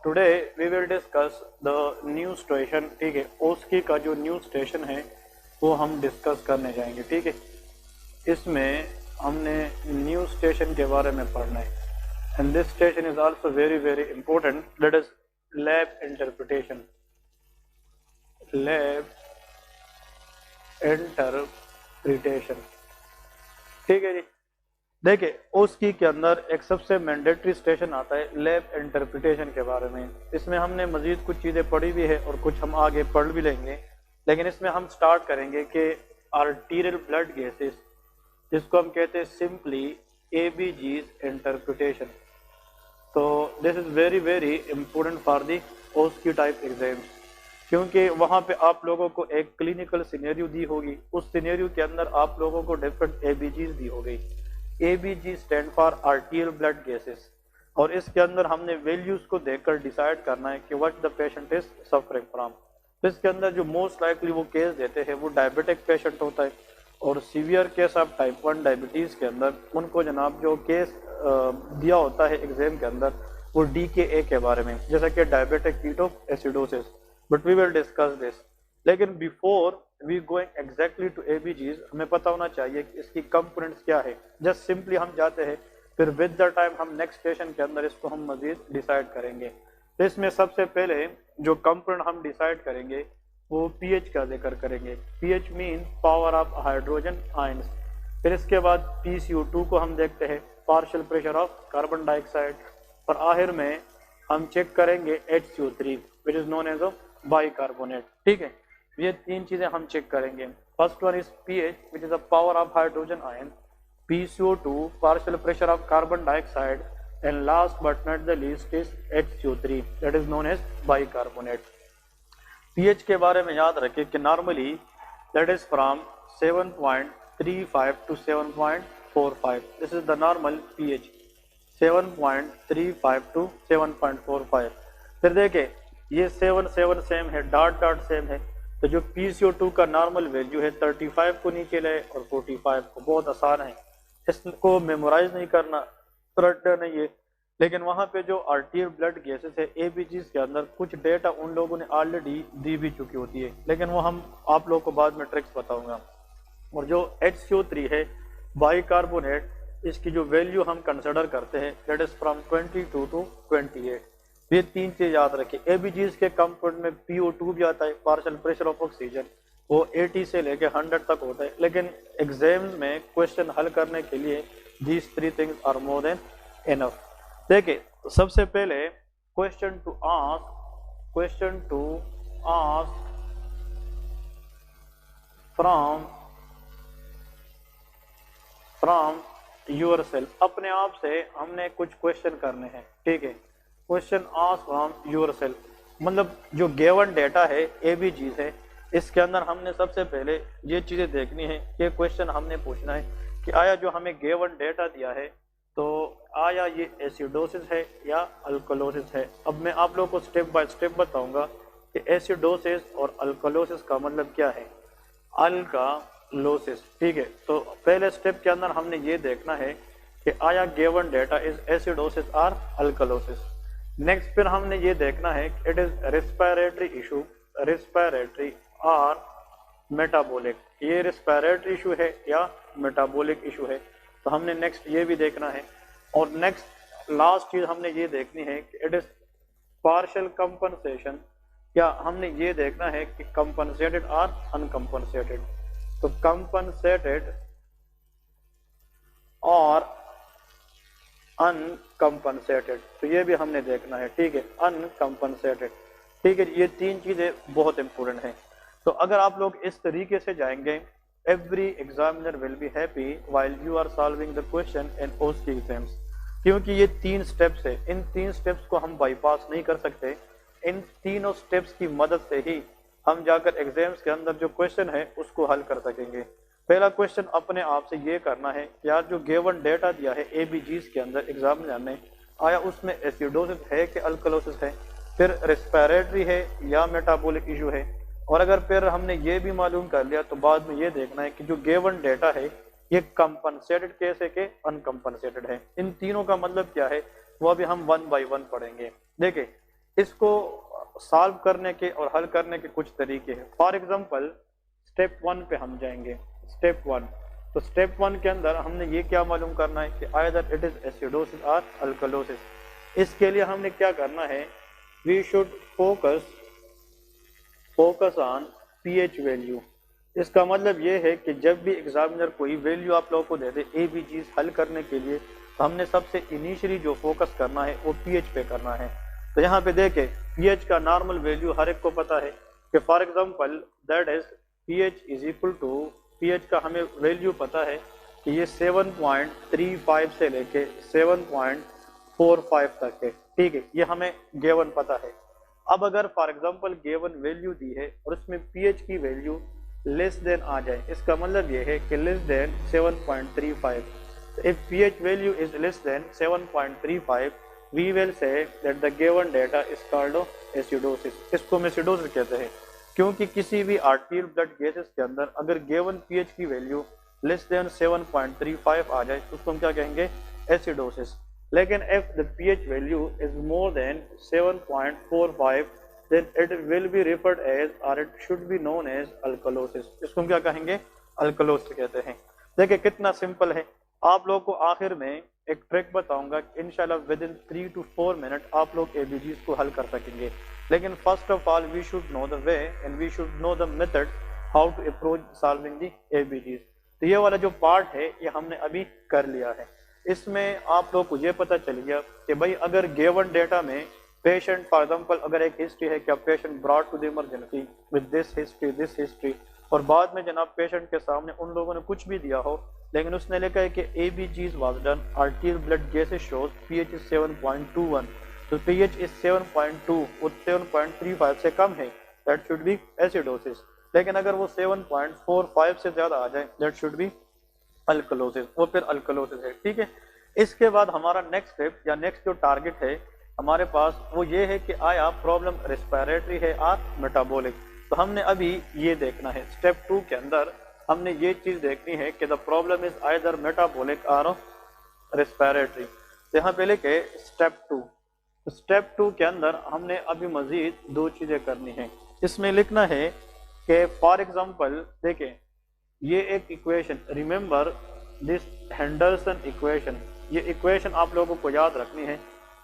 Today we will discuss the new station. ठीक है, ओस्की का जो न्यू स्टेशन है वो हम डिस्कस करने जाएंगे। ठीक है, इसमें हमने न्यू स्टेशन के बारे में पढ़ना है and this station is also very very important, that is lab interpretation. Lab interpretation, ठीक है जी। देखिए, ओस्की के अंदर एक सबसे मैंडेटरी स्टेशन आता है लैब इंटरप्रिटेशन के बारे में। इसमें हमने मजीद कुछ चीज़ें पढ़ी भी है और कुछ हम आगे पढ़ भी लेंगे, लेकिन इसमें हम स्टार्ट करेंगे कि आर्टीरियल ब्लड गैसेस, जिसको हम कहते हैं सिंपली एबीजीज इंटरप्रिटेशन। तो this is very very important for the OSCE type exams, क्योंकि वहाँ पे आप लोगों को एक क्लिनिकल सिनेरियो दी होगी, उस सिनेरियो के अंदर आप लोगों को डिफरेंट एबीजीज दी हो गई। ABG stand for आर्टियल blood gases, और इसके अंदर हमने वैल्यूज को देखकर डिसाइड करना है कि what the patient is suffering from. तो इसके अंदर जो मोस्ट लाइकली वो केस देते हैं वो डायबिटिक पेशेंट होता है, और severe case of type 1 diabetes के अंदर उनको जनाब जो केस दिया होता है एग्जाम के अंदर वो DKA के बारे में, जैसा कि diabetic keto acidosis, but we will discuss this. लेकिन before we going exactly to ABGs, हमें पता होना चाहिए कि इसकी कंपोनेंट्स क्या है। जस्ट सिंपली हम जाते हैं, फिर विद द टाइम हम नेक्स्ट स्टेशन के अंदर इसको हम मजीद डिसाइड करेंगे। तो इसमें सबसे पहले जो कंपोनेंट हम डिसाइड करेंगे वो पीएच का जिक्र करेंगे। PH mean power of hydrogen ions. फिर इसके बाद PCO2 को हम देखते हैं, partial pressure of carbon dioxide, और आखिर में हम चेक करेंगे HCO3 which is known as a bicarbonate. ठीक है, ये तीन चीजें हम चेक करेंगे। First one is pH which is a power of hydrogen ion, PCO2 partial pressure of carbon dioxide, and last but not the least is HCO3 that is known as bicarbonate. pH के बारे में याद रखें कि normally that is from 7.35 to 7.45, this is the normal pH, 7.35 to 7.45। फिर देखें ये 7 7 same है, डॉट डॉट सेम है, तो जो PCO2 का नॉर्मल वैल्यू है 35 को नीचे ले और 45 को। बहुत आसान है, इसको मेमोराइज नहीं करना, रटना नहीं है। लेकिन वहाँ पे जो आर्टियल ब्लड गैसेस है एबीजीज के अंदर कुछ डेटा उन लोगों ने ऑलरेडी दी भी चुकी होती है, लेकिन वो हम आप लोगों को बाद में ट्रिक्स बताऊंगा। और जो HCO3 है बाइकार्बोनेट, इसकी जो वैल्यू हम कंसिडर करते हैं दैट इज फ्रॉम 22 to 28। ये तीन चीज याद रखें। एबीजीज के कंपाउंड में PO2 भी आता है, पार्शियल प्रेशर ऑफ ऑक्सीजन, वो 80 से लेके 100 तक होता है, लेकिन एग्जाम्स में क्वेश्चन हल करने के लिए these three things are more than enough. देखिए, सबसे पहले question to ask from yourself, अपने आप से हमने कुछ क्वेश्चन करने हैं। ठीक है, क्वेश्चन आस्क फ्रॉम योरसेल्फ, मतलब जो गिवन डेटा है एबीजीज है, इसके अंदर हमने सबसे पहले ये चीजें देखनी है कि क्वेश्चन हमने पूछना है कि आया जो हमें गिवन डेटा दिया है तो आया ये एसिडोसिस है या अल्कलोसिस है। अब मैं आप लोगों को स्टेप बाय स्टेप बताऊंगा कि एसिडोसिस और अल्कलोसिस का मतलब क्या है। अल्कालोसिस, ठीक है, तो पहले स्टेप के अंदर हमने ये देखना है कि आया गिवन डेटा इज एसिडोसिस और अल्कलोसिस। नेक्स्ट फिर हमने ये देखना है कि it is respiratory issue, respiratory और मेटाबॉलिक, ये रेस्पिरेटरी इशू है या मेटाबॉलिक इशू है, तो हमने नेक्स्ट ये भी देखना है। और नेक्स्ट लास्ट चीज हमने ये देखनी है कि इट इज पार्शियल कंपनसेशन, या हमने ये देखना है कि कंपनसेटेड और अनकंपनसेटेड। तो कंपनसेटेड और अनकंपनसेटेड, तो ये भी हमने देखना है। ठीक है, अनकंपनसेटेड, ठीक है, ये तीन चीजें बहुत इंपॉर्टेंट हैं। तो अगर आप लोग इस तरीके से जाएंगे, every examiner will be happy while you are solving the question in OSCE exams, क्योंकि ये तीन स्टेप्स है, इन तीन स्टेप्स को हम बाईपास नहीं कर सकते। इन तीनों स्टेप्स की मदद से ही हम जाकर एग्जाम्स के अंदर जो क्वेश्चन है उसको हल कर सकेंगे। पहला क्वेश्चन अपने आप से ये करना है कि यार जो गिवन डेटा दिया है एबीजीज के अंदर एग्जामिनर ने, आया उसमें एसिडोसिस है कि अल्कलोसिस है, फिर रेस्पिरेटरी है या मेटाबॉलिक इशू है, और अगर फिर हमने ये भी मालूम कर लिया तो बाद में ये देखना है कि जो गिवन डेटा है ये कंपनसेटेड केस है कि अनकंपनसेटेड है। इन तीनों का मतलब क्या है वो अभी हम वन बाय वन पढ़ेंगे। देखिए, इसको सॉल्व करने के और हल करने के कुछ तरीके हैं। फॉर एग्जांपल स्टेप 1 पे हम जाएंगे। स्टेप 1, तो स्टेप 1 के अंदर हमने ये क्या मालूम करना है कि आइदर इट इज एसिडोसिस और अल्कलोसिस। इसके लिए हमने क्या करना है, we should focus on pH value. इसका मतलब ये है कि जब भी एग्जामिनर कोई वैल्यू आप लोगों को दे दे एबीजीज हल करने के लिए, तो हमने सबसे इनिशियली जो फोकस करना है वो पीएच पे करना है। तो यहाँ पे देखें पीएच का नॉर्मल वैल्यू हर एक को पता है कि for example that is pH is equal to, pH का हमें वैल्यू पता है कि ये 7.35 से लेके 7.45 तक है। ठीक है, ये हमें गिवन पता है। अब अगर फॉर एग्जांपल गिवन वैल्यू दी है और उसमें पीएच की वैल्यू लेस देन आ जाए, इसका मतलब ये है कि less than 7.35। If pH value is less than 7.35, we will say that the given data is called acidosis। इसको हम एसिडोसिस कहते हैं क्योंकि किसी भी आर्टियल ब्लड गैसेस के अंदर अगर गिवन pH की वैल्यू लेस देन 7.35 आ जाए तो उसको हम क्या कहेंगे, एसिडोसिस। लेकिन if the pH value is more than 7.45 then it will be referred as or it should be known as alkalosis। इसको हम क्या कहेंगे, अल्कलोसिस कहते हैं। देखिए कितना सिंपल है। आप लोगों को आखिर में एक ट्रिक बताऊंगा, इंशाल्लाह विद इन 3 to 4 मिनट आप लोग एबीजीज को हल कर सकेंगे। लेकिन first of all we should know the way and we should know the method how to approach solving the ABGs. तो ये वाला जो पार्ट है ये हमने अभी कर लिया है। इसमें आप लोग को ये पता चल गया कि भाई अगर गिवन डेटा में पेशेंट फॉर एग्जांपल अगर एक हिस्ट्री है, क्या patient brought to the emergency with this history, और बाद में जनाब पेशेंट के सामने उन लोगों ने कुछ भी दिया हो लेकिन उसने लिखा है कि ABGs was done, arterial blood gases shows pH is 7.21, तो pH is 7.2 और 7.35 से कम है, that should be acidosis। लेकिन अगर वो 7.45 से ज्यादा आ जाए that should be अल्कलोसिस, वो फिर अल्कलोसिस है। ठीक है, इसके बाद हमारा नेक्स्ट स्टेप या नेक्स्ट जो टारगेट है हमारे पास वो ये है कि आया प्रॉब्लम रेस्पिरेटरी है और मेटाबॉलिक। तो हमने अभी ये देखना है, स्टेप 2 के अंदर हमने ये चीज देखनी है कि the problem is either metabolic और रेस्पिरेटरी। तो यहाँ पे लेके स्टेप 2, स्टेप 2 के अंदर हमने अभी मजीद 2 चीजें करनी है। इसमें लिखना है कि फॉर एग्जांपल देखें ये एक equation, remember this Henderson equation, ये इक्वेशन आप लोगों को याद रखनी है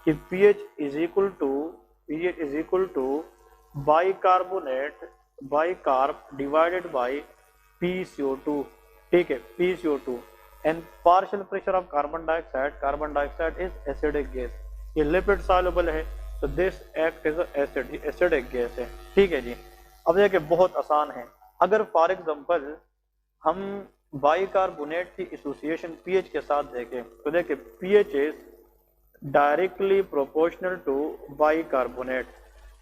कि pH is equal to bicarbonate bicarb divided by PCO2। ठीक है, PCO2 and partial pressure of carbon dioxide is acidic gas, ये लिपिड सॉल्युबल है तो this act is acid, acidic gas है। ठीक है जी, अब देखिए बहुत आसान है। अगर फॉर एग्जांपल हम बाइकार्बोनेट की एसोसिएशन पीएच के साथ देखें तो देखिए pH is directly proportional to bicarbonate.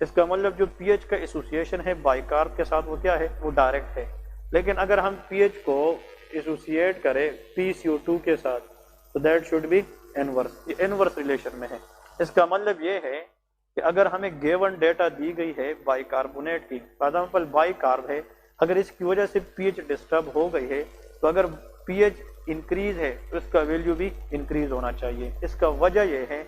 इसका मतलब जो पीएच का एसोसिएशन है बाइकार्ब के साथ वो क्या है, वो डायरेक्ट है। लेकिन अगर हम पीएच को एसोसिएट करें PCO2 के साथ तो दैट शुड बी इनवर्स, ये इनवर्स रिलेशन में है। इसका मतलब ये है कि अगर हमें गिवन डेटा दी गई है बाइकार्बोनेट की, फॉर एग्जांपल बाइकार्ब है, अगर इसकी वजह से पीएच डिस्टर्ब हो गई है तो अगर पीएच इंक्रीज है तो इसका वैल्यू भी इंक्रीज होना चाहिए। इसका वजह यह है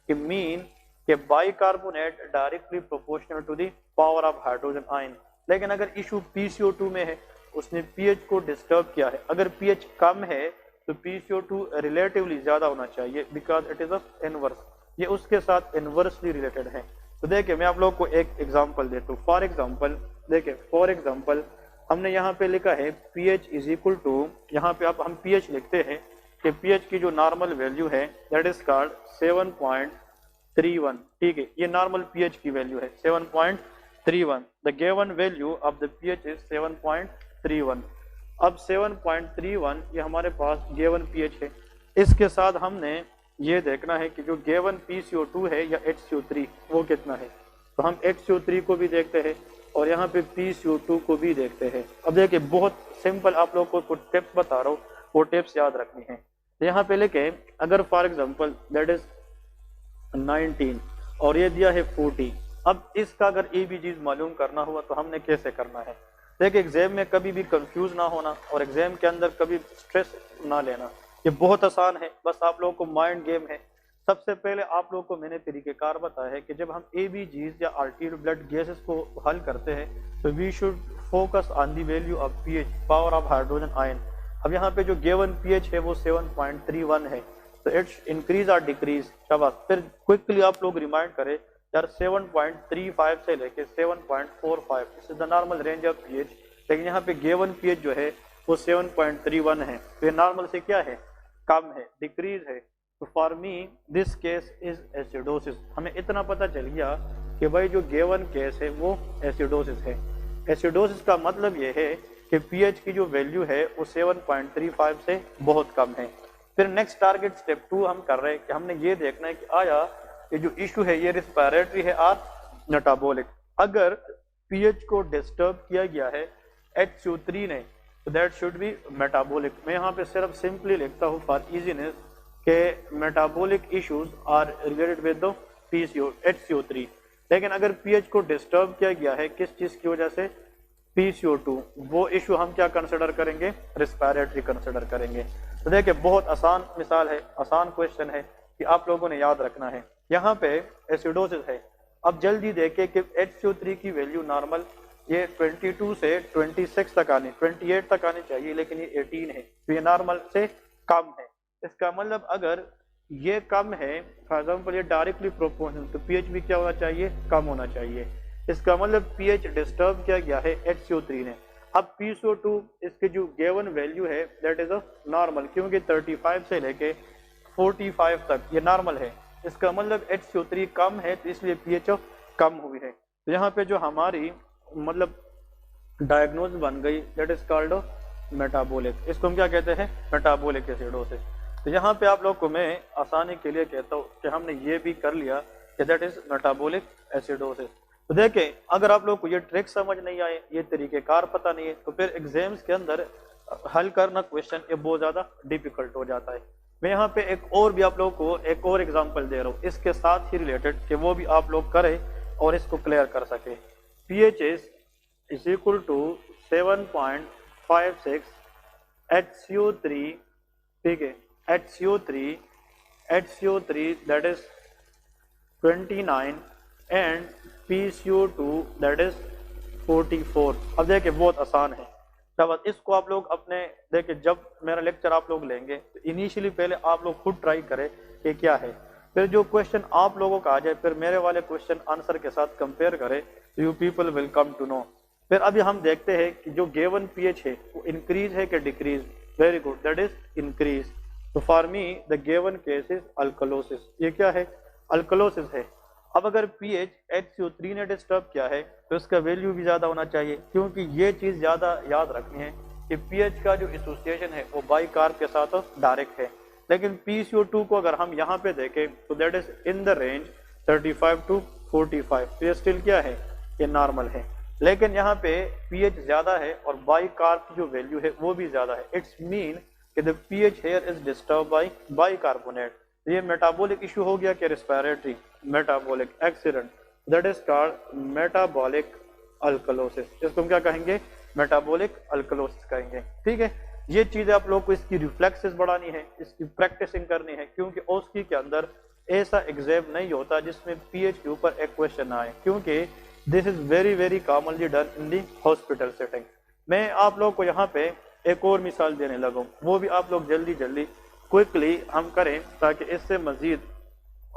कि मीन कि bicarbonate directly proportional to the power of hydrogen ion. लेकिन अगर इशू PCO2 में है, उसने पीएच को डिस्टर्ब किया है, अगर पीएच कम है तो PCO2 रिलेटिवली ज्यादा होना चाहिए because it is of inverse, ये उसके साथ इनवर्सली रिलेटेड है। तो देखिए मैं आप लोगों को एक एग्जांपल देता हूँ। फॉर एग्जांपल देखिए, फॉर एग्जांपल हमने यहाँ पे लिखा है pH इज इक्वल टू, यहाँ पे आप हम pH लिखते हैं कि pH की जो नॉर्मल वैल्यू है दैट इज कॉल्ड 7.31। ठीक है, ये नॉर्मल pH की वैल्यू है 7.31। The given value of the pH is 7.31। अब 7.31 ये हमारे पास गिवन pH है। इसके साथ हमने ये देखना है कि जो गिवन PCO2 है या HCO3 वो कितना है। तो हम HCO3 को भी देखते हैं और यहाँ पे PCO2 को भी देखते हैं। अब देखिए बहुत सिंपल आप लोगों को टिप्स बता रहा हूँ, वो टिप्स याद रखनी है। तो यहाँ पे लेके अगर फॉर एग्जांपल दैट इज 19 और ये दिया है 40, अब इसका अगर ABGs मालूम करना हुआ तो हमने कैसे करना है। देखिए एग्जाम में कभी भी कंफ्यूज ना होना और एग्जाम के अंदर कभी स्ट्रेस ना लेना, ये बहुत आसान है। बस आप लोगों को माइंड गेम है सबसे पहले आप लोगों को मैंने तरीकेकार बताया है कि जब हम एबीजीज या आर्टियल ब्लड गैसेस को हल करते हैं तो we should focus on the value of pH, power of hydrogen ion. अब यहाँ पे जो गिवन पीएच है वो 7.31 है, तो इट्स इंक्रीज और डिक्रीज। शाबाश। फिर क्विकली आप लोग रिमाइंड करें यार 7.35 से लेके 7.45 this is the normal range of pH, लेकिन यहाँ पे गिवन पीएच जो है वो 7.31 है, तो ये नॉर्मल से क्या है, कम है, डिक्रीज है। तो for me this case is acidosis. हमें इतना पता चल गया कि भाई जो गिवन केस है वो एसिडोसिस है। एसिडोसिस का मतलब ये है कि पीएच की जो वैल्यू है वो 7.35 से बहुत कम है। फिर नेक्स्ट टारगेट स्टेप 2 हम कर रहे हैं कि हमने ये देखना है कि आया ये जो इशू है ये रिस्पायरेटरी है और मेटाबॉलिक। अगर पीएच को डिस्टर्ब किया गया है HCO3 ने तो दैट शुड बी मेटाबॉलिक। मैं यहाँ पे सिर्फ सिंपली लिखता हूँ फॉर इजीनेस के metabolic issues are related with the PCO HCO3। लेकिन अगर पीएच को डिस्टर्ब किया गया है किस चीज की वजह से, PCO2, वो इशू हम क्या कंसिडर करेंगे, रिस्पायरेटरी कंसिडर करेंगे। तो देखिए बहुत आसान मिसाल है, आसान क्वेश्चन है कि आप लोगों ने याद रखना है। यहाँ पे एसिडोसिस है। अब जल्दी देखें कि HCO3 की वैल्यू नॉर्मल ये 22 से 26 तक आनी, 28 तक आनी चाहिए, लेकिन ये 18 है, तो ये नॉर्मल से कम है। इसका मतलब अगर ये कम है, फॉर एग्जाम्पल ये डायरेक्टली प्रोपोर्शनल, तो पीएच भी क्या होना चाहिए, कम होना चाहिए। इसका मतलब पीएच डिस्टर्ब किया गया है HCO3 ने। अब PCO2 इसकी जो गिवन वैल्यू है दैट इज अ नॉर्मल, क्योंकि 35 से लेके 45 तक ये नॉर्मल है। इसका मतलब HCO3 कम है तो इसलिए पीएच कम हुई है। तो यहाँ पे जो हमारी मतलब डायग्नोज बन गई दैट इज कॉल्ड मेटाबॉलिक। इसको हम क्या कहते हैं, मेटाबॉलिक एसिडोसिस। तो यहाँ पे आप लोग को मैं आसानी के लिए कहता हूँ कि हमने ये भी कर लिया कि दैट इज मेटाबॉलिक एसिडोसिस। तो देखें अगर आप लोग को ये ट्रिक समझ नहीं आए, ये तरीकेकार पता नहीं है, तो फिर एग्जाम्स के अंदर हल करना क्वेश्चन ये बहुत ज्यादा डिफिकल्ट हो जाता है। मैं यहाँ पे एक और भी आप लोग को एक और एग्जांपल दे रहा हूँ इसके साथ ही रिलेटेड कि वो भी आप लोग करें और इसको क्लियर कर सके। PH is equal to 7.56 HCO3, ठीक है, HCO3 that is 29 and PCO2 that is 44। अब देखिए बहुत आसान है। जब इसको आप लोग अपने देखिए जब मेरा लेक्चर आप लोग लेंगे तो इनिशियली पहले आप लोग खुद ट्राई करें कि क्या है, फिर जो क्वेश्चन आप लोगों का आ जाए फिर मेरे वाले क्वेश्चन आंसर के साथ कंपेयर करें, you people will come to know. फिर अभी हम देखते हैं कि जो गिवन पीएच है वो इंक्रीज है कि decrease. Very good, that is increase. तो for me the given case is alkalosis. ये क्या है, अल्कलोसिस है। अब अगर पीएच HCO3 ने डिस्टर्ब किया है तो इसका वैल्यू भी ज्यादा होना चाहिए, क्योंकि ये चीज ज्यादा याद रखनी है कि पीएच का जो एसोसिएशन है वो बाइकार्ब के साथ डायरेक्ट है। लेकिन PCO2 को अगर हम यहाँ पे देखें तो that is in the range 35 to 45, तो ये स्टिल क्या है, ये नॉर्मल है। लेकिन यहाँ पे पीएच ज्यादा है और बाइकार्ब की जो वैल्यू है वो भी ज्यादा है। इट्स मीन कि the pH here is disturb by bicarbonate. ये मेटाबॉलिक इशू हो गया कि respiratory, metabolic accident, that is called metabolic alkalosis. इसको हम क्या कहेंगे, मेटाबॉलिक अल्कलोसिस कहेंगे। ठीक है, ये चीज आप लोग को इसकी रिफ्लेक्सेस बढ़ानी है, इसकी प्रैक्टिसिंग करनी है, क्योंकि ओस्की के अंदर ऐसा एग्जाम नहीं होता जिसमें पीएच के ऊपर एक क्वेश्चन आए, क्योंकि this is very commonly done in the hospital setting. मैं आप लोग को यहाँ पे एक और मिसाल देने लगा, वो भी आप लोग जल्दी क्विकली हम करें ताकि इससे मजीद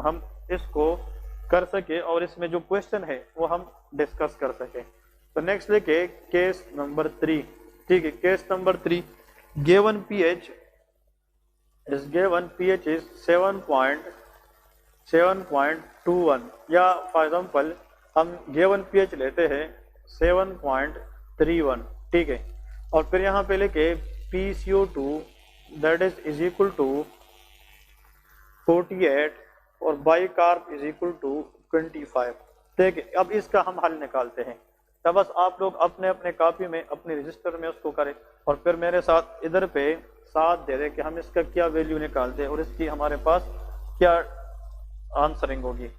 हम इसको कर सके और इसमें जो क्वेश्चन है वो हम डिस्कस कर सके। तो नेक्स्ट लेके केस नंबर 3। ठीक है, case number 3, given pH is 7.21 या फॉर एग्जांपल हम गिवन पीएच लेते हैं 7.31। ठीक है, और फिर यहाँ पे लेके PCO2 that is equal to 48 और बाइकार्ब इज इक्वल टू 25। देखिए अब इसका हम हल निकालते हैं। तब बस आप लोग अपने अपने कॉपी में अपने रजिस्टर में उसको करें और फिर मेरे साथ इधर पे साथ दे दें कि हम इसका क्या वैल्यू निकालते हैं और इसकी हमारे पास क्या आंसरिंग होगी।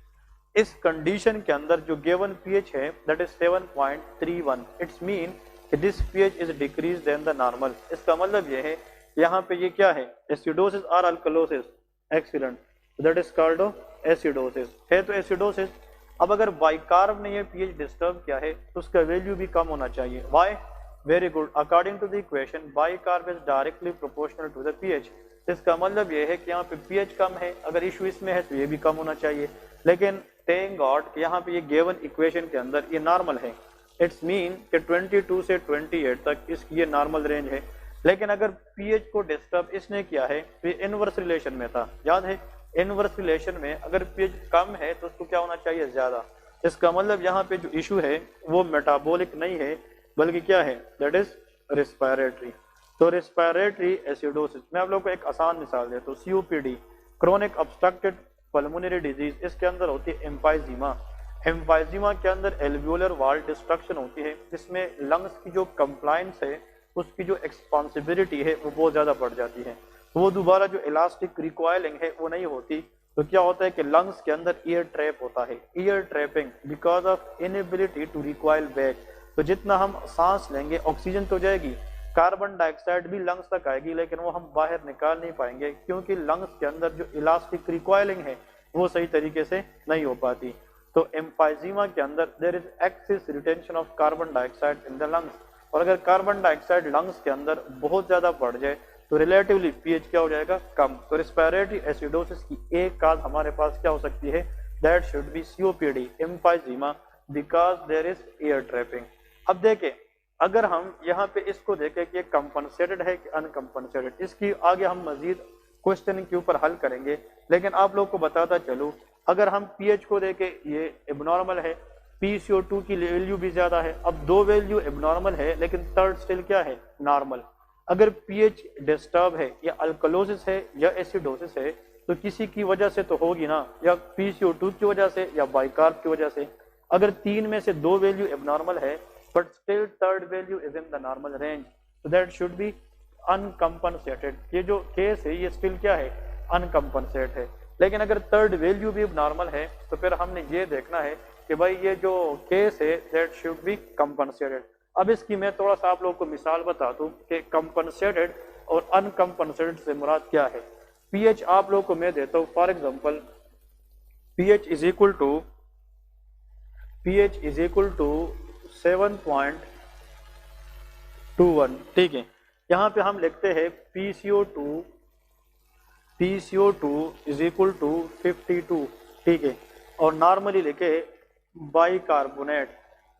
इस कंडीशन के अंदर जो गिवन पीएच है that is 7.31, it's mean this pH is decrease then the normal. इसका मतलब ये है यहाँ पे ये क्या है, एसिडोसिस और alkalosis, excellent. That is called acidosis, है तो एसिडोसिस। अब अगर बाइकार्ब ने ये पीएच डिस्टर्ब किया है तो उसका वैल्यू भी कम होना चाहिए। Why? Very good, according to the equation bicarb is directly proportional to the pH. इसका मतलब ये है कि यहाँ पे पीएच कम है, अगर इशू इसमें है तो ये भी कम होना चाहिए। लेकिन थैंक गॉड कि यहाँ पे ये गिवन इक्वेशन के अंदर ये नॉर्मल है। इट्स मीन कि 22 से 28 तक इसकी ये नॉर्मल रेंज है। लेकिन अगर पीएच को डिस्टर्ब इसने किया है तो ये इनवर्स रिलेशन में था, याद है? इनवर्स रिलेशन में अगर पीएच कम है तो उसको क्या होना चाहिए? ज्यादा। इसका मतलब यहाँ पे जो इशू है वो मेटाबॉलिक नहीं है बल्कि क्या है? That is respiratory. तो रेस्पिरेटरी एसिडोसिस, मैं आप लोगों को एक आसान मिसाल देता हूँ। COPD, chronic obstructed pulmonary disease, इसके अंदर होती है एम्फाइजीमा। एम्फाइजीमा के अंदर एल्वियोलर वाल डिस्ट्रक्शन होती है, जिसमें लंग्स की जो कंप्लायंस है, उसकी जो एक्सपांसिबिलिटी है वो बहुत ज्यादा बढ़ जाती है। तो वो दोबारा जो इलास्टिक रिकॉइलिंग है वो नहीं होती। तो क्या होता है कि लंग्स के अंदर ईयर ट्रैप होता है, air trapping because of inability to recoil back. तो जितना हम सांस लेंगे ऑक्सीजन तो जाएगी, कार्बन डाइऑक्साइड भी लंग्स तक आएगी, लेकिन वो हम बाहर निकाल नहीं पाएंगे क्योंकि लंग्स के अंदर जो इलास्टिक रिकॉइलिंग है वो सही तरीके से नहीं हो पाती। तो एम्फाइजीमा के अंदर there is excess retention of carbon dioxide in the lungs, और अगर कार्बन डाइऑक्साइड लंग्स के अंदर बहुत ज्यादा बढ़ जाए तो रिलेटिवली पीएच क्या हो जाएगा? कम। तो रेस्पिरेटरी एसिडोसिस की एक काज हमारे पास क्या हो सकती है? That should be COPD, emphysema, because there is air trapping. अब देखें, अगर हम यहाँ पे इसको देखें कि कंपनसेटेड है कि अनकंपनसेटेड, इसकी आगे हम मजीद क्वेश्चन के ऊपर हल करेंगे। लेकिन आप लोग को बताता चलूं, अगर हम पीएच को देखें ये एबनॉर्मल है, PCO2 की वैल्यू भी ज्यादा है। अब दो वैल्यू एबनॉर्मल है लेकिन थर्ड स्टिल क्या है? नॉर्मल। अगर पीएच डिस्टर्ब है या अल्कलोसिस है या एसिडोसिस है तो किसी की वजह से तो होगी ना, या PCO2 की वजह से या बाइकार्ब की वजह से। अगर तीन में से दो वैल्यू एबनॉर्मल है but still third value is in the normal range, so that should be अनकम्पनसेटेड। ये जो केस है ये स्टिल क्या है? अनकम्पनसेट है। लेकिन अगर थर्ड वैल्यू भी नॉर्मल है तो फिर हमने ये देखना है कि भाई ये जो केस है दैट शुड बी कंपनसेटेड। अब इसकी मैं थोड़ा सा आप लोगों को मिसाल बता दूं कि कंपनसेटेड और अनकम्पनसेटेड से मुराद क्या है। पीएच आप लोगों को मैं देता हूं, for example pH is equal to 7.21, ठीक है। यहाँ पे हम लिखते हैं PCO2 इज इक्वल टू 52, ठीक है। और नॉर्मली लिखे बाइकार्बोनेट,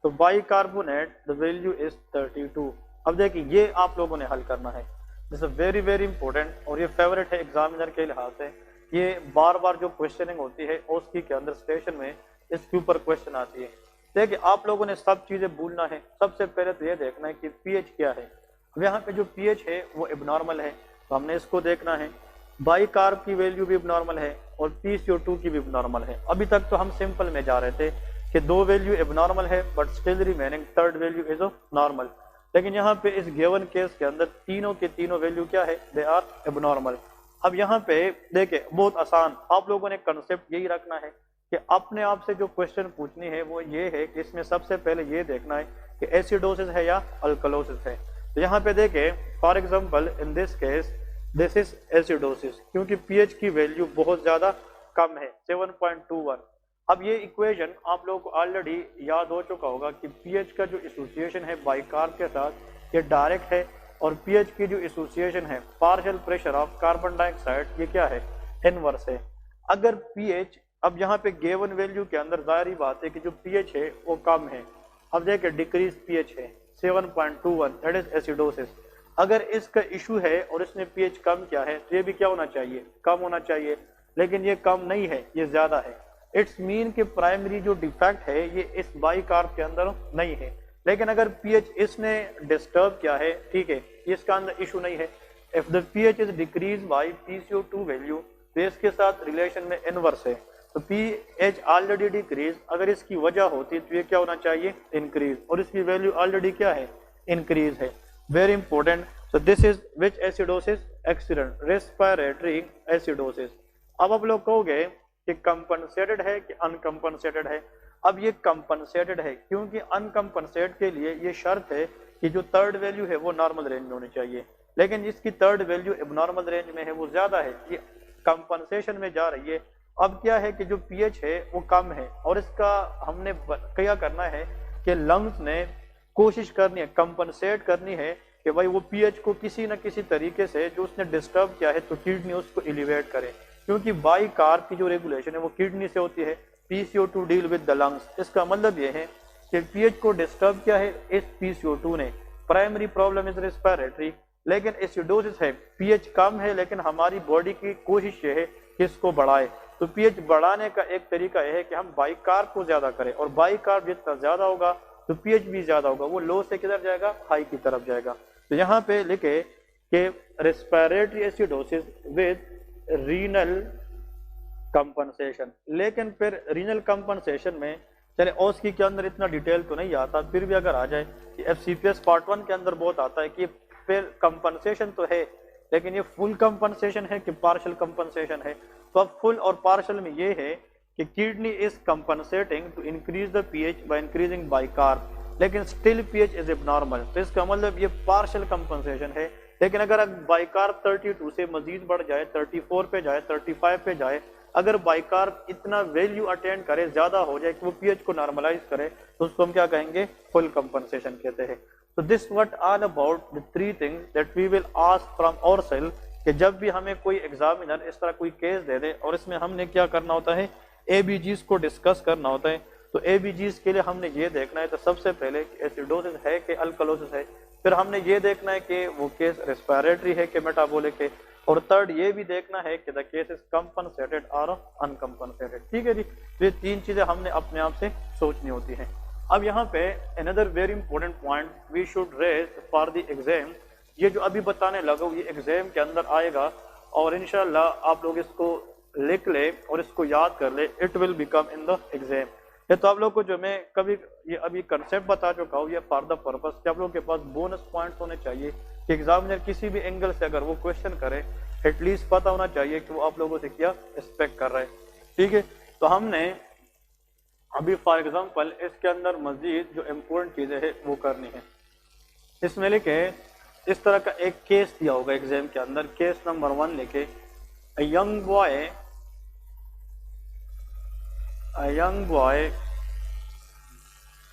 तो बाइकार्बोनेट द वैल्यू इज 32। अब देखिए ये आप लोगों ने हल करना है, this is very very important और ये फेवरेट है एग्जामिनर के लिहाज से। ये बार बार जो क्वेश्चनिंग होती है ओस्की के अंदर स्टेशन में इसके ऊपर क्वेश्चन आती है। देखिए आप लोगों ने सब चीजें भूलना है। सबसे पहले तो ये देखना है कि पीएच क्या है। अब यहाँ पे जो पीएच है वो एबनॉर्मल है तो हमने इसको देखना है। बाइकार्ब की वैल्यू भी एबनॉर्मल है और PCO2 की भी एबनॉर्मल है। अभी तक तो हम सिंपल में जा रहे थे कि दो वैल्यू एबनॉर्मल है but still remaining third value is normal. लेकिन यहाँ पे इस गिवन केस के अंदर तीनों के तीनों वैल्यू क्या है? They are abnormal. अब यहाँ पे देखे बहुत आसान, आप लोगों ने कंसेप्ट यही रखना है कि अपने आप से जो क्वेश्चन पूछनी है वो ये है कि इसमें सबसे पहले ये देखना है कि एसिडोसिस है या अल्कलोसिस है। तो यहाँ पे देखे for example in this case this is acidosis, क्योंकि पीएच की वैल्यू बहुत ज्यादा कम है 7.21। अब ये इक्वेशन आप लोगों को ऑलरेडी याद हो चुका होगा कि पीएच का जो एसोसिएशन है बाइकार्ब के साथ ये डायरेक्ट है, और पीएच की जो एसोसिएशन है partial pressure of carbon dioxide ये क्या है? इनवर्स है। अगर पीएच, अब यहाँ पे गिवन वैल्यू के अंदर जाहिर बात है कि जो पीएच है वो कम है। अब देखिए डिक्रीज पीएच है 7.21, दैट इज एसिडोसिस। अगर इसका इशू है और इसने पीएच कम किया है तो ये भी क्या होना चाहिए? कम होना चाहिए। लेकिन ये कम नहीं है, ये ज्यादा है। इट्स मीन कि प्राइमरी जो डिफेक्ट है ये इस बाइकार्ब के अंदर नहीं है। लेकिन अगर पीएच इसने डिस्टर्ब किया है, ठीक है, इसका अंदर इशू नहीं है। If the pH is decrease by PCO2 value तो इसके साथ रिलेशन में इनवर्स है। तो पीएच ऑलरेडी डिक्रीज, अगर इसकी वजह होती तो ये क्या होना चाहिए? इंक्रीज, और इसकी वैल्यू ऑलरेडी क्या है? इंक्रीज है। Very important. So this is which acidosis? Accident, respiratory acidosis. अब आप लोग कहोगे कि कंपनसेटेड है कि अनकंपनसेटेड है। अब ये कंपनसेटेड है क्योंकि अनकंपनसेट के लिए ये शर्त है कि जो थर्ड वैल्यू है वो नॉर्मल रेंज में होनी चाहिए, लेकिन जिसकी थर्ड वैल्यू एबनॉर्मल रेंज में है वो ज्यादा है। ये कंपनसेशन में जा रही है। अब क्या है कि जो पीएच है वो कम है और इसका हमने क्या करना है कि लंग्स ने कोशिश करनी है, कंपनसेट करनी है कि भाई वो पीएच को किसी न किसी तरीके से जो उसने डिस्टर्ब किया है तो किडनी उसको एलिवेट करे, क्योंकि बाई कार्ब की जो रेगुलेशन है वो किडनी से होती है। PCO2 deal with the lungs, इसका मतलब ये है कि पीएच को डिस्टर्ब किया है इस PCO2 ने। प्राइमरी प्रॉब्लम इज रेस्पिरेटरी, लेकिन एसिडोसिस है, पीएच कम है लेकिन हमारी बॉडी की कोशिश ये है कि इसको बढ़ाए। तो पीएच बढ़ाने का एक तरीका यह है कि हम बाइकार्ब को ज्यादा करें, और बाइकार्ब जितना ज्यादा होगा तो पीएच भी ज्यादा होगा, वो लो से किधर जाएगा, हाई की तरफ जाएगा। तो यहाँ पे लिखे कि respiratory acidosis with renal compensation. लेकिन फिर रीनल कंपनसेशन में चले ओस्की के अंदर इतना डिटेल तो नहीं आता, फिर भी अगर आ जाए कि FCPS पार्ट 1 के अंदर बहुत आता है कि फिर कंपनसेशन तो है लेकिन ये फुल कंपनसेशन है कि पार्शियल कंपनसेशन है। तो अब फुल और पार्शियल में ये है कि kidney is compensating to increase the pH by increasing bicarb, लेकिन स्टिल पीएच इज एबनॉर्मल। तो इसका मतलब ये पार्शियल कंपनसेशन है। लेकिन अगर बाइकार्ब 32 से मजीद बढ़ जाए, 34 पे जाए, 35 पे जाए, अगर बाइकार्ब इतना वैल्यू अटेंड करे, ज्यादा हो जाए कि वो पीएच को नॉर्मलाइज करे, तो उसको हम क्या कहेंगे, फुल कंपनसेशन कहते हैं। तो this what all about the three things that we will ask from ourself, कि जब भी हमें कोई एग्जामिनर इस तरह कोई केस दे दे और इसमें हमने क्या करना होता है, ABGs को डिस्कस करना होता है। तो ABGs के लिए हमने ये देखना है तो सबसे पहले एसिडोसिस है कि अल्कलोसिस है, फिर हमने ये देखना है कि वो केस रेस्पिरेटरी है कि मेटाबॉलिक है, और थर्ड ये भी देखना है कि द केस इज कंपनसेटेड और अनकंपनसेटेड। ठीक है जी, तो ये तीन चीजें हमने अपने आप से सोचनी होती हैं। अब यहाँ पे another very important point we should raise for the exam, ये जो अभी बताने लगा ये एग्जाम के अंदर आएगा और इंशाल्लाह आप लोग इसको लिख ले और इसको याद कर ले, it will become in the exam. ये तो आप लोग को जो मैं कभी ये अभी कंसेप्ट बता चुका हूँ, ये फॉर द पर्पस कि आप लोग के पास बोनस पॉइंट्स होने चाहिए कि एग्जामिनर किसी भी एंगल से अगर वो क्वेश्चन करे एटलीस्ट पता होना चाहिए कि वो आप लोगों से क्या एक्सपेक्ट कर रहे हैं। ठीक है, तो हमने अभी फॉर एग्जाम्पल इसके अंदर मजीद जो इम्पोर्टेंट चीजें हैं वो करनी है। इसमें लिखे इस तरह का एक केस दिया होगा एग्जाम के अंदर, केस नंबर 1 लिखे, a young boy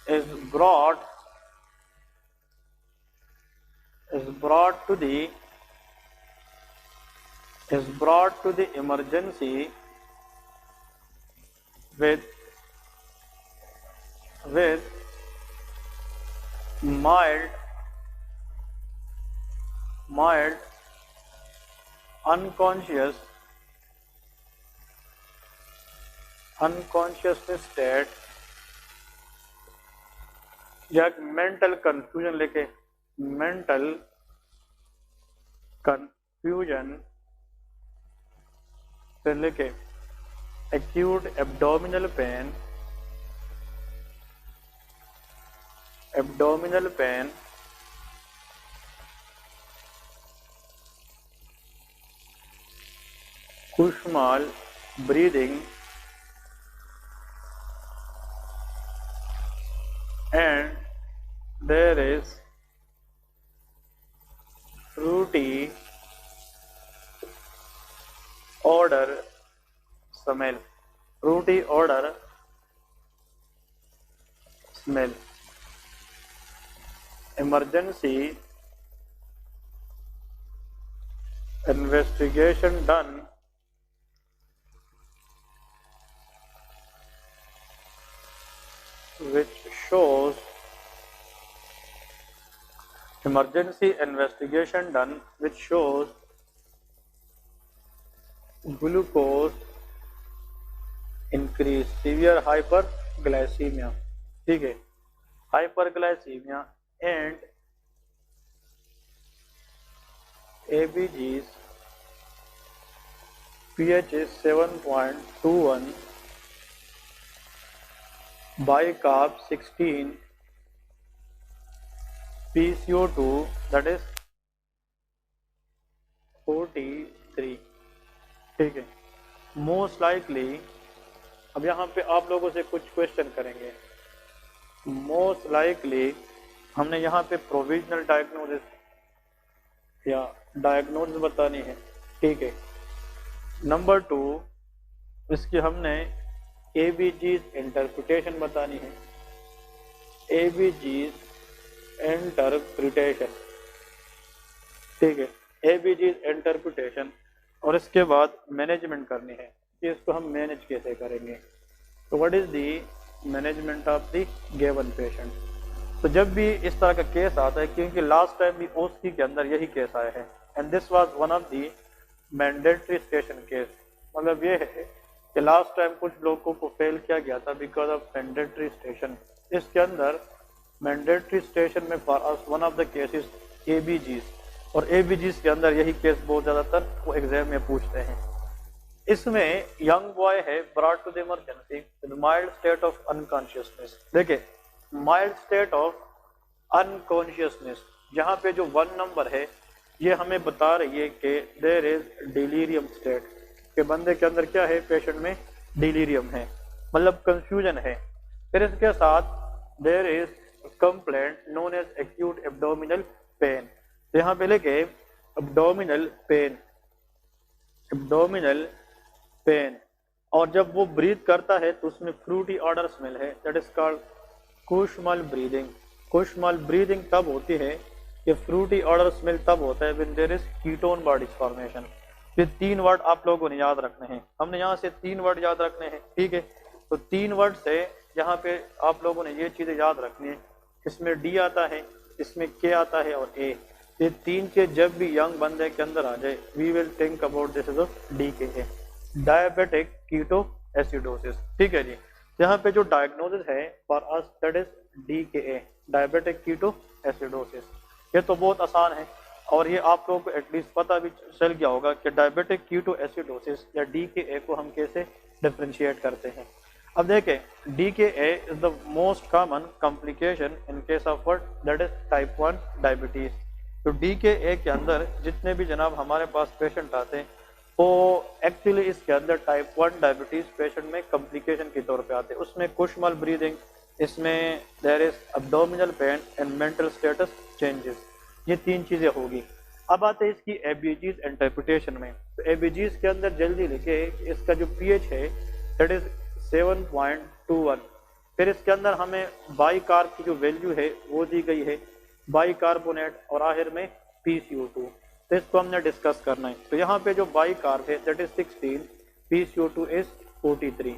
is brought to the emergency with mild unconsciousness state या मेंटल कंफ्यूजन लेके, मेंटल कंफ्यूजन से लेके acute abdominal pain खुशमाल breathing and there is fruity odor smell, emergency investigation done which shows glucose increase, severe hyperglycemia, ठीक है, hyperglycemia and ABGs pH is 7.21, bicarb 16, PCO2 that is 43। ठीक है, most likely अब यहाँ पे आप लोगों से कुछ क्वेश्चन करेंगे। मोस्ट लाइकली हमने यहाँ पे प्रोविजनल डायग्नोसिस या डायग्नोसिस बतानी है। ठीक है, नंबर 2, इसकी हमने एबीजीज इंटरप्रिटेशन बतानी है। एबीजीज इंटरप्रिटेशन, ठीक है, एबीजीज इंटरप्रिटेशन। और इसके बाद मैनेजमेंट करनी है कि इसको हम मैनेज कैसे करेंगे। तो what is the management of the given patient. तो जब भी इस तरह का केस आता है, क्योंकि लास्ट टाइम भी ओस्की के अंदर यही केस आया है, and this was one of the mandatory station case. मतलब ये है कि लास्ट टाइम कुछ लोगों को फेल किया गया था बिकॉज ऑफ मैंडेटरी स्टेशन। इसके अंदर मैंडेटरी स्टेशन में for us one of the cases ABGs, और एबीजीज के अंदर यही केस बहुत ज़्यादातर वो एग्जाम में पूछते हैं। इसमें यंग बॉय है brought to the emergency with mild state of unconsciousness. देखिए, माइल्ड स्टेट ऑफ अनकॉन्शियसनेस, जहाँ पे जो 1 नंबर है ये हमें बता रही है कि देयर इज डिलीरियम स्टेट, के बंदे के अंदर क्या है, पेशेंट में डिलीरियम है, मतलब कंफ्यूजन है। फिर इसके साथ there is complaint known as acute abdominal pain. तो यहाँ पे लेके एब्डोमिनल पेन, एब्डोमिनल पेन, और जब वो ब्रीथ करता है तो उसमें फ्रूटी ऑर्डर स्मेल है, that is called Kussmaul breathing. Kussmaul breathing तब होती है कि फ्रूटी ऑर्डर स्मेल तब होता है when there is ketone bodies formation. ये 3 वर्ड आप लोगों ने याद रखने हैं, हमने यहाँ से 3 वर्ड याद रखने हैं, ठीक है। तो 3 वर्ड से यहाँ पे आप लोगों ने ये चीजें याद रखनी है, इसमें डी आता है, इसमें के आता है और ए। ये 3 चीज जब भी यंग बंदे के अंदर आ जाए, we will think about this is D K A, diabetic keto acidosis, ठीक है जी। यहाँ पे जो डायग्नोसिस है for us that is D K A, diabetic keto acidosis. ये तो बहुत आसान है और ये आप लोगों को एटलीस्ट पता भी चल गया होगा कि डायबिटिक कीटो एसिडोसिस या डी के ए को हम कैसे डिफरेंशिएट करते हैं। अब देखें, D K A is the most common complication in case of what, that is type 1 diabetes. तो डी के ए के अंदर जितने भी जनाब हमारे पास पेशेंट आते हैं वो एक्चुअली इसके अंदर टाइप 1 डायबिटीज पेशेंट में कॉम्प्लिकेशन के तौर पे आते हैं। उसमें कुशमल ब्रीदिंग, इसमें there is abdominal pain and mental status changes, ये 3 चीजें होगी। अब आते हैं इसकी एबीजीज इंटरप्रिटेशन में। तो एबीजीज के अंदर जल्दी लिखे इसका जो पीएच है दैट इज 7.21। फिर इसके अंदर हमें बाई कार्ब की जो वैल्यू है वो दी गई है, बाई कार्बोनेट, और आखिर में PCO2। तो इसको हमने डिस्कस करना है। तो यहाँ पे जो बाई कार्ब है दैट इज 16, PCO2 इज 43।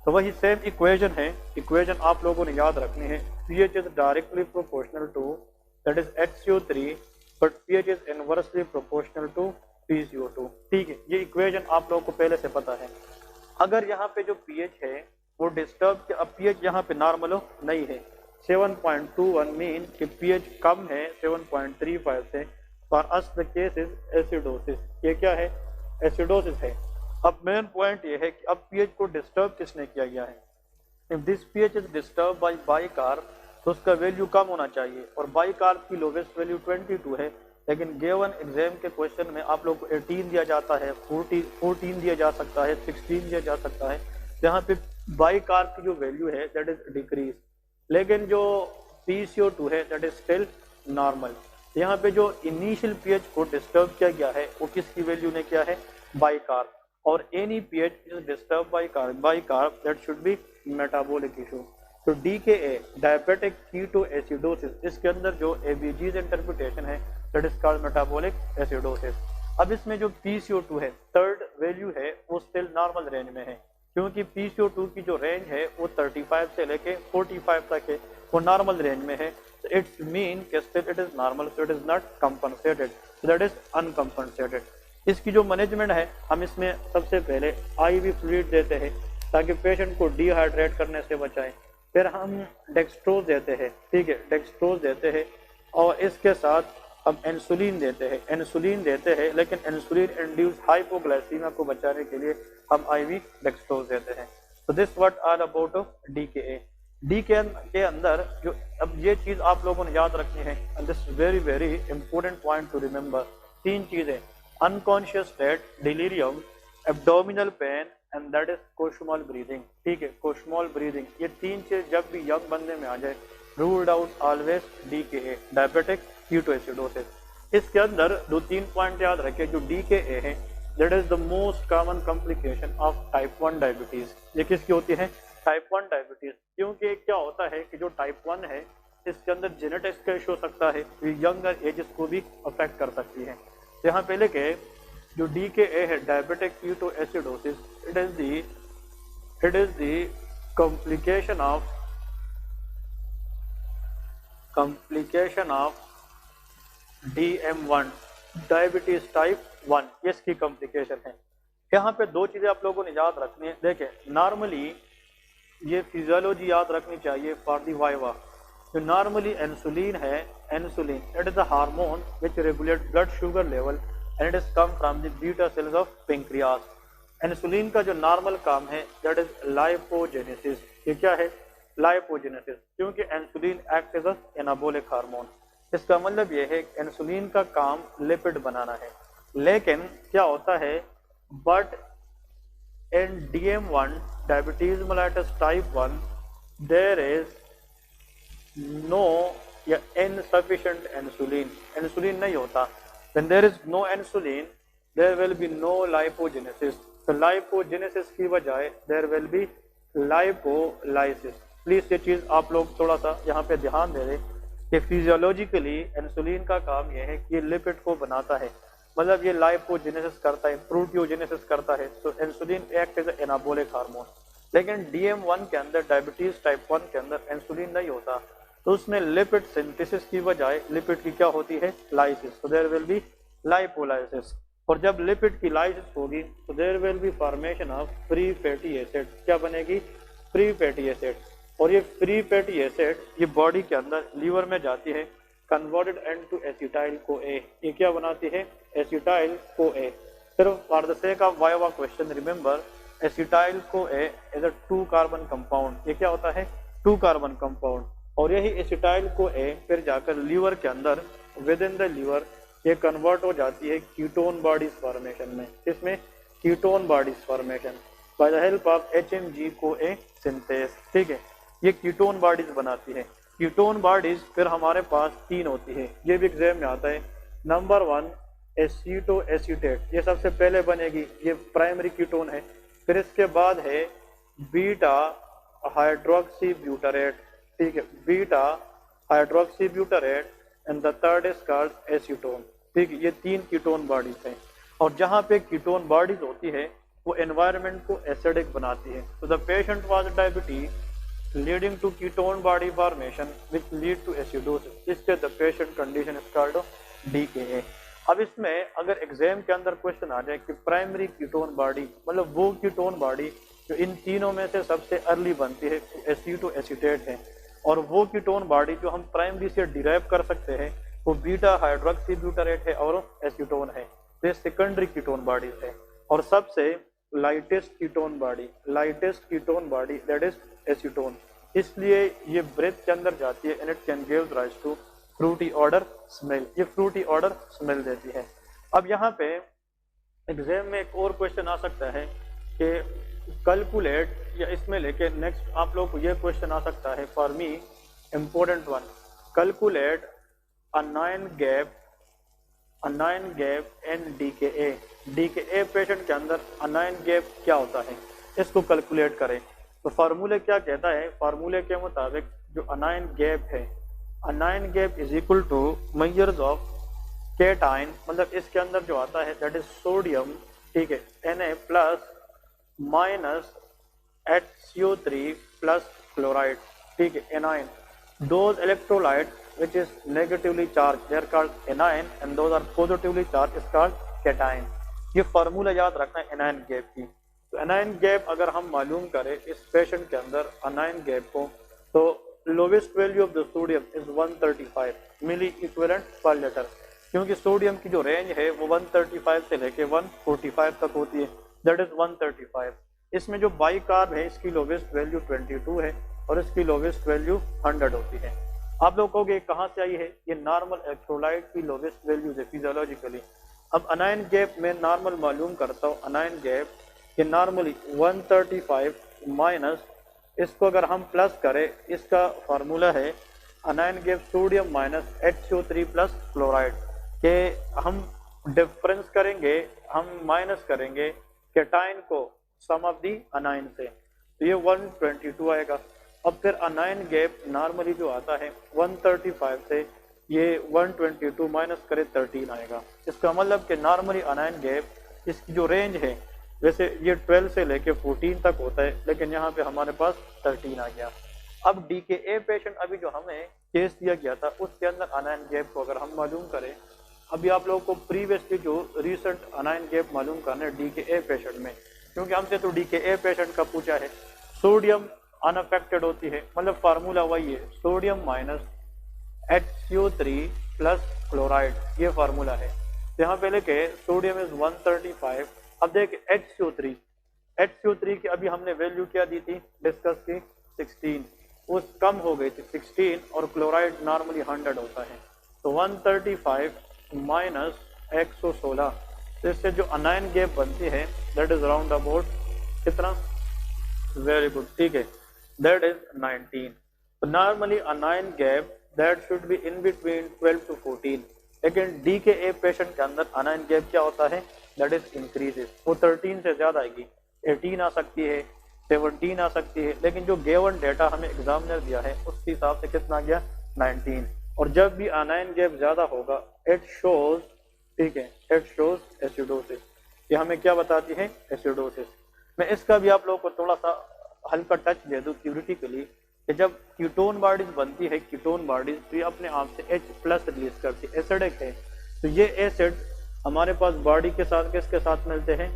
तो वही सेम इक्वेशन है, इक्वेशन आप लोगों ने याद रखनी है। pH is directly proportional to that is HCO3 but pH is inversely proportional to PCO2, ठीक है। ये इक्वेशन आप लोगों को पहले से पता है। अगर यहाँ पे जो pH है वो डिस्टर्ब, अब pH यहाँ पे नॉर्मल हो नहीं है, 7.21 मीन कि pH कम है 7.35 से, for us the case is acidosis. ये क्या है, एसिडोसिस है। अब मेन पॉइंट ये है कि अब pH को डिस्टर्ब किसने किया गया है। If this pH is disturb by bicarb तो उसका वैल्यू कम होना चाहिए, और बाइकार्ब की लोवेस्ट वैल्यू 22 है, लेकिन गिवन एग्जाम के क्वेश्चन में आप लोग को 18 दिया जाता है, 14 दिया जा सकता है, 16 दिया जा सकता है। यहाँ पे बाइकार्ब की जो वैल्यू है दैट इज डिक्रीज, लेकिन जो PCO2 है दैट इज स्टिल नॉर्मल। यहाँ पे जो इनिशियल pH को डिस्टर्ब किया गया है वो किसकी वैल्यू ने किया है, बाइकार्ब। और any pH is disturb by carb that should B metabolic issue. तो DKA डायबिटिक कीटो एसिडोसिस, इसके अंदर जो एबीजीज इंटरप्रिटेशन है that is called metabolic acidosis. अब इसमें जो PCO2 है थर्ड वैल्यू है वो स्टिल नॉर्मल रेंज में है, क्योंकि PCO2 की जो रेंज है वो 35 से लेके 45 तक है, वो नॉर्मल रेंज में है। इट्स मीन कि still it is normal, so it is not compensated, so that is uncompensated. इसकी जो मैनेजमेंट है, हम इसमें सबसे पहले IV फ्लूइड देते हैं ताकि पेशेंट को डिहाइड्रेट करने से बचाएं। फिर हम डेक्सट्रोज देते हैं, ठीक है, डेक्सट्रोज देते हैं, और इसके साथ हम इंसुलिन देते हैं, लेकिन इंसुलिन इंड्यूस हाइपोग्लाइसीमिया को बचाने के लिए हम IV डेक्सट्रोज देते हैं। तो this what are about DKA। DKA के अंदर जो, अब ये चीज आप लोगों ने याद रखनी है, and this very very important point to remember. 3 चीजें, unconscious state, delirium, abdominal pain and that is Kussmaul breathing, ठीक है, कोशमल ब्रीदिंग। ये 3 चीज जब भी यंग बंदे में आ जाए, ruled out always DKA, diabetic keto acidosis. इसके अंदर 2-3 पॉइंट याद रखें। जो DKA है that is the most common complication of type 1 diabetes. ये किसकी होती है? Type 1 diabetes. क्योंकि क्या होता है कि जो टाइप 1 है इसके अंदर जेनेटिक्स का इशू हो सकता है, यंगर एजेस को भी अफेक्ट कर सकती है। तो यहाँ पे लिखे जो DKA है diabetic ketoacidosis, it is the complication of DM1 diabetes type 1, ये इसकी कॉम्प्लिकेशन है। यहाँ पे दो चीजें आप लोगों ने याद रखनी है। देखें, नॉर्मली ये फिजियोलॉजी याद रखनी चाहिए फॉर दी वाइवा। जो नॉर्मली इंसुलिन है, insulin it is the hormone which regulate blood sugar level and it is come from the beta cells of pancreas. Insulin का जो नॉर्मल काम है दैट इज लाइपोजेनेसिस। ये क्या है? लाइपोजेनेसिस। क्योंकि insulin act as anabolic hormone. इसका मतलब ये है कि इंसुलिन का काम लिपिड बनाना है। लेकिन क्या होता है, but in DM1 diabetes mellitus type 1 there is no या इनसफिशिएंट इंसुलिन। इंसुलिन नहीं होता। When there is no insulin, there will be no lipogenesis. तो लाइपोजेनेसिस की बजाय there will be lipolysis. Please ये चीज आप लोग थोड़ा सा यहाँ पे ध्यान दे दें कि फिजियोलॉजिकली इंसुलिन का काम यह है कि ये लिपिड को बनाता है, मतलब ये लाइपोजेनेसिस करता है, प्रोटियोजेनेसिस करता है। तो insulin act as anabolic hormone. लेकिन DM1 के अंदर, डायबिटीज टाइप 1 के अंदर इंसुलिन नहीं होता, तो उसमें लिपिड सिंथेसिस की बजाय लिपिड की क्या होती है? लाइसिस। तो देयर विल बी लाइपोलाइसिस। और जब लिपिड की लाइसिस होगी तो there will be formation of free fatty acid. क्या बनेगी? Free fatty acid. और ये फ्री फैटी एसिड ये बॉडी के अंदर लीवर में जाती है, कन्वर्टेड इनटू एसिटाइल CoA। ये क्या बनाती है? Acetyl CoA। सिर्फ for the sake of viva question remember, acetyl CoA is a 2 carbon compound. ये क्या होता है? 2 कार्बन कंपाउंड। और यही एसिटाइल CoA फिर जाकर लीवर के अंदर, विद इन द लीवर, ये कन्वर्ट हो जाती है कीटोन बॉडीज फॉर्मेशन में। इसमें ketone bodies formation by the help of HMG CoA synthase. ठीक है, ये कीटोन बॉडीज बनाती है। कीटोन बॉडीज फिर हमारे पास 3 होती है, ये भी एग्जाम में आता है। नंबर 1 एसीटोएसीटेट, ये सबसे पहले बनेगी, ये प्राइमरी कीटोन है। फिर इसके बाद है बीटा हाइड्रोक्सी ब्यूटारेट। ठीक है, beta hydroxy butyrate and the third is called acetone. ठीक है, ये 3 कीटोन बॉडीज हैं। और जहाँ पे कीटोन बॉडीज होती है वो एनवायरनमेंट को एसिडिक बनाती है। तो the patient was diabetes leading to ketone body formation which lead to acidosis. इसके the patient condition is called DKA। अब इसमें अगर एग्जाम के अंदर क्वेश्चन आ जाए कि प्राइमरी कीटोन बॉडी, मतलब वो कीटोन बॉडी जो इन तीनों में से सबसे अर्ली बनती है, एसीटोएसीटेट है। और वो कीटोन बॉडी जो हम प्राइमरी से डिराइव कर सकते हैं वो बीटा हाइड्रोक्सी ब्यूटारेट है और एसीटोन है। तो ये सेकेंडरी कीटोन बॉडीज है। और सबसे lightest ketone body that is acetone. इसलिए ये ब्रेथ के अंदर जाती है and it can give rise to fruity odour smell. ये फ्रूटी ऑर्डर स्मेल देती है। अब यहाँ पे एग्जाम में एक और क्वेश्चन आ सकता है कि कैलकुलेट, या इसमें लेके नेक्स्ट आप लोग को ये क्वेश्चन आ सकता है, for me important one, calculate anion gap in DKA। DKA patient के अंदर अनाइन गैप क्या होता है, इसको कैलकुलेट करें। तो फार्मूले क्या कहता है? फार्मूले के मुताबिक जो अनाइन गैप है, anion gap is equal to measures of cation, मतलब इसके अंदर जो आता है दैट इज सोडियम। ठीक है, Na plus minus HCO3 plus chloride. ठीक है, A9. Those electrolyte which is negatively charged they are called anion and those are positively charged is called cation। ये फार्मूला याद रखना है एनाइन गैप की। तो एनाइन गैप अगर हम मालूम करें इस पेशेंट के अंदर एनाइन गैप को, तो lowest value of the sodium is 135 milliequivalent per litre. क्योंकि सोडियम की जो रेंज है वो 135 से लेके 145 तक होती है, दैट इज 135। इसमें जो बाई कार्ब है इसकी लोवेस्ट वैल्यू 22 है और इसकी लोवेस्ट वैल्यू 100 होती है। आप लोग कहोगे कहाँ से आई है? ये नॉर्मल इलेक्ट्रोलाइट की लोवेस्ट वैल्यू है फिजियोलॉजिकली। अब अनाइन गैप में नॉर्मल मालूम करता हूँ। अनाइन गैप ये नॉर्मली 135 माइनस, इसको अगर हम प्लस करें, इसका फार्मूला है anion gap sodium minus HCO3 plus chloride. के हम डिफरेंस करेंगे, हम माइनस करेंगे कैटाइन को सम ऑफ दी अनाइन से, तो ये 122 आएगा। अब फिर अनाइन गैप नॉर्मली जो आता है 135 से, ये 122 माइनस करे 13 आएगा। इसका मतलब कि नॉर्मली अनाइन गैप इसकी जो रेंज है, वैसे ये 12 से लेके 14 तक होता है, लेकिन यहाँ पे हमारे पास 13 आ गया। अब DKA पेशेंट अभी जो हमें केस दिया गया था उसके अंदर अनाइन गैप को अगर हम मालूम करें, अभी आप लोगों को प्रीवियसली जो रिसेंट अनाइन गैप मालूम करना है DKA पेशेंट में, क्योंकि हमसे तो DKA पेशेंट का पूछा है। सोडियम अनअफेक्टेड होती है, मतलब फार्मूला वही है, sodium minus HCO3 plus chloride, ये फार्मूला है। तो यहाँ पे लेके सोडियम इज 135। अब देखिए HCO3 की अभी हमने वैल्यू क्या दी थी डिस्कस की 16, उस कम हो गई थी 16, और क्लोराइड नॉर्मली 100 होता है, तो 135 माइनस 116, तो इससे जो अनाइन गैप बनती है दैट इज राउंड अबाउट कितना, वेरी गुड, ठीक है, दैट इज 19। तो normally anion gap that should be in between 12 to 14, लेकिन DKA पेशेंट के अंदर अनाइन गैप क्या होता है, दैट इज इंक्रीजेस, वो 13 से ज्यादा आएगी, 18 आ सकती है, 17 आ सकती है, लेकिन जो गिवन डेटा हमें एग्जामिनर दिया है उसके हिसाब से कितना गया 19। और जब भी अनाइन गैप ज्यादा होगा इट शोज, ठीक है, इट शोज एसिडोसिस, ये हमें क्या बताती है, एसिडोसिस। मैं इसका भी आप लोगों को थोड़ा सा हल्का टच दे दूं थ्योरेटिकली, कि जब कीटोन बॉडीज बनती है, कीटोन बॉडीज, तो ये अपने आप से H+ रिलीज करती है, एसिडिक है, तो ये एसिड हमारे पास बॉडी के साथ किसके साथ मिलते हैं,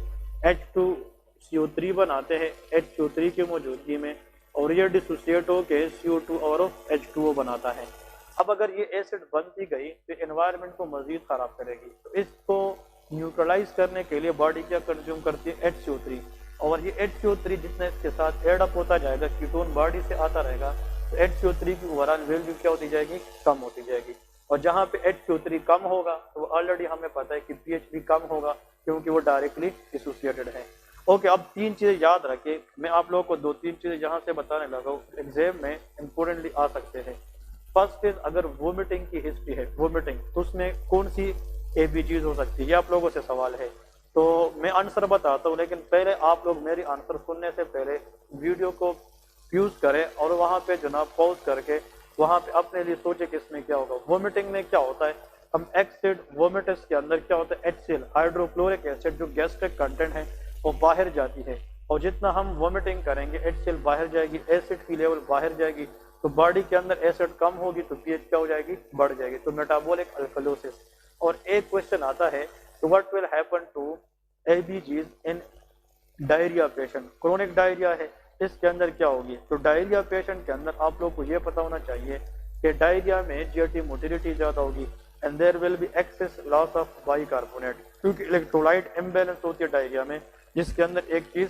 H2CO3 बनाते हैं HCO3 की मौजूदगी में, और ये डिसोसिएट होके CO2 और H2O बनाता है। अब अगर ये एसिड बनती गई तो एनवायरनमेंट को मजीद खराब करेगी, तो इसको न्यूट्रलाइज करने के लिए बॉडी क्या कंज्यूम करती है, HCO3, और ये HCO3 जितना इसके साथ एड अप होता जाएगा, कीटोन बॉडी से आता रहेगा, तो HCO3 की ओवरऑल वैल्यू क्या होती जाएगी, कम होती जाएगी। और जहाँ पे HCO3 कम होगा तो ऑलरेडी हमें पता है कि pH भी कम होगा, क्योंकि वो डायरेक्टली एसोसिएटेड है। ओके, अब 3 चीजें याद रखें, मैं आप लोगों को 2-3 चीजें यहाँ से बताने लगा हूँ, एग्जाम में इंपोर्टेंटली आ सकते हैं। फर्स्ट इज, अगर वोमिटिंग की हिस्ट्री है, वोमिटिंग, तो उसमें कौन सी ABGs हो सकती है, ये आप लोगों से सवाल है। तो मैं आंसर बताता हूँ, लेकिन पहले आप लोग मेरी आंसर सुनने से पहले वीडियो को यूज करें और वहां पे जनाब पॉज करके वहां पे अपने लिए सोचे कि इसमें क्या होगा। वोमिटिंग में क्या होता है, हम एक्सिड वोमिटस के अंदर क्या होता है, HCl हाइड्रोक्लोरिक एसिड जो गैस्ट्रिक कंटेंट है वो बाहर जाती है, और जितना हम वोमिटिंग करेंगे HCl बाहर जाएगी, एसिड की लेवल बाहर जाएगी, तो बॉडी के अंदर एसिड कम होगी तो pH क्या हो जाएगी, बढ़ जाएगी, तो मेटाबॉलिक अल्कलोसिस। और एक क्वेश्चन आता है, तो what will happen to ABGs in diarrhoea patient, chronic diarrhoea है, इसके अंदर क्या होगी। तो डायरिया पेशेंट के अंदर आप लोग को ये पता होना चाहिए कि डायरिया में GI मोटिलिटी ज्यादा होगी, and there will be excess loss of bicarbonate, क्योंकि इलेक्ट्रोलाइट इम्बैलेंस होती है डायरिया में, जिसके अंदर एक चीज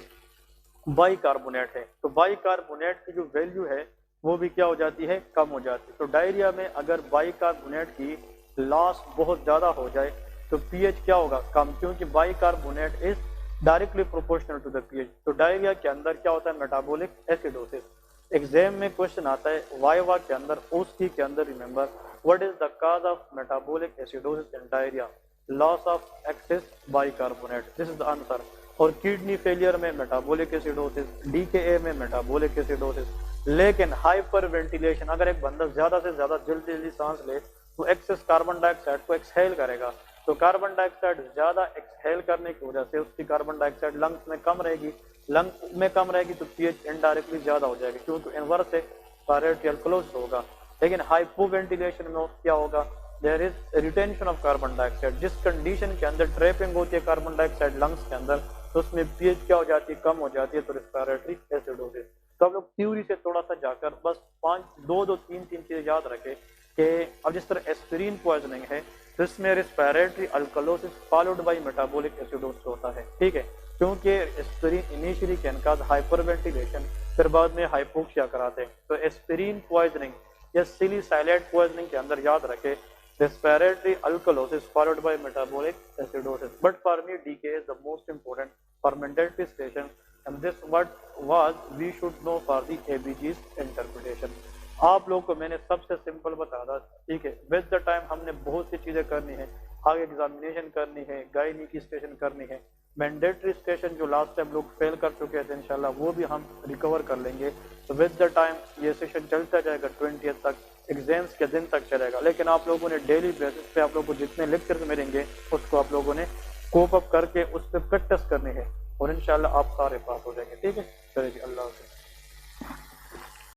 बाइकार्बोनेट है, तो बाइकार्बोनेट की जो वैल्यू है वो भी क्या हो जाती है, कम हो जाती है। तो डायरिया में अगर बाइकार्बोनेट की लॉस बहुत ज्यादा हो जाए तो pH क्या होगा, कम, क्योंकि bicarbonate is directly proportional to the pH। तो डायरिया के अंदर क्या होता है, मेटाबॉलिक एसिडोसिस। एग्जाम में क्वेश्चन आता है वाइवा के अंदर, ओस्की के अंदर, remember what is the cause of metabolic acidosis in diarrhoea, loss of excess bicarbonate, this is the answer. और किडनी फेलियर में मेटाबॉलिक एसिडोसिस, DKA में मेटाबॉलिक एसिडोसिस। लेकिन हाइपर वेंटिलेशन, अगर एक बंदा ज्यादा से ज्यादा जल्दी जल्दी सांस ले तो एक्सेस कार्बन डाइऑक्साइड को एक्सहेल करेगा, तो कार्बन डाइऑक्साइड ज्यादा एक्सहेल करने की वजह से उसकी कार्बन डाइऑक्साइड लंग्स में कम रहेगी, लंग्स में कम रहेगी तो pH इनडायरेक्टली ज्यादा हो जाएगी, क्योंकि इनवर्स से रेस्पिरेटरी अल्कलोसिस होगा। लेकिन हाइपोवेंटिलेशन में क्या होगा, there is retention of carbon dioxide, जिस कंडीशन के अंदर ट्रैपिंग होती है कार्बन डाइऑक्साइड लंग्स के अंदर, तो उसमें pH क्या हो जाती है, कम हो जाती है, तो रेस्पिरेटरी एसिडोसिस। तो हम लोग थ्योरी से थोड़ा सा जाकर बस 3 चीजें याद रखें कि अब जिस तरह एस्पिरिन पॉइजनिंग है तो इसमें respiratory alkalosis followed by metabolic acidosis होता है, ठीक है, क्योंकि aspirin initially can cause hyperventilation, फिर बाद में हाइपोक्सिया कराते हैं। तो एस्पिरिन पॉइजनिंग या सैलिसाइलेट पॉइजनिंग के अंदर याद रखें respiratory alkalosis followed by metabolic acidosis. But for me, DKA is the most important fermentatory station, and this what was we should know for the ABG's interpretation. आप लोग को मैंने सबसे सिंपल बता दा, ठीक है, विद द टाइम हमने बहुत सी चीजें करनी है, आगे एग्जामिनेशन करनी है, गायनी की स्टेशन करनी है, मैंडेटरी स्टेशन जो लास्ट टाइम लोग फेल कर चुके थे इंशाल्लाह वो भी हम रिकवर कर लेंगे। तो विद द टाइम ये सेशन चलता जाएगा 20th तक, एग्जाम्स के दिन तक चलेगा। लेकिन आप लोगों ने डेली बेसिस पे आप लोगों को जितने लेक्चर मिलेंगे उसको आप लोगों ने कोप अप करके उस पर प्रैक्टिस करनी है और इंशाल्लाह आप सारे पास हो जाएंगे। ठीक है, चलिए अल्लाह हाफ़िज़।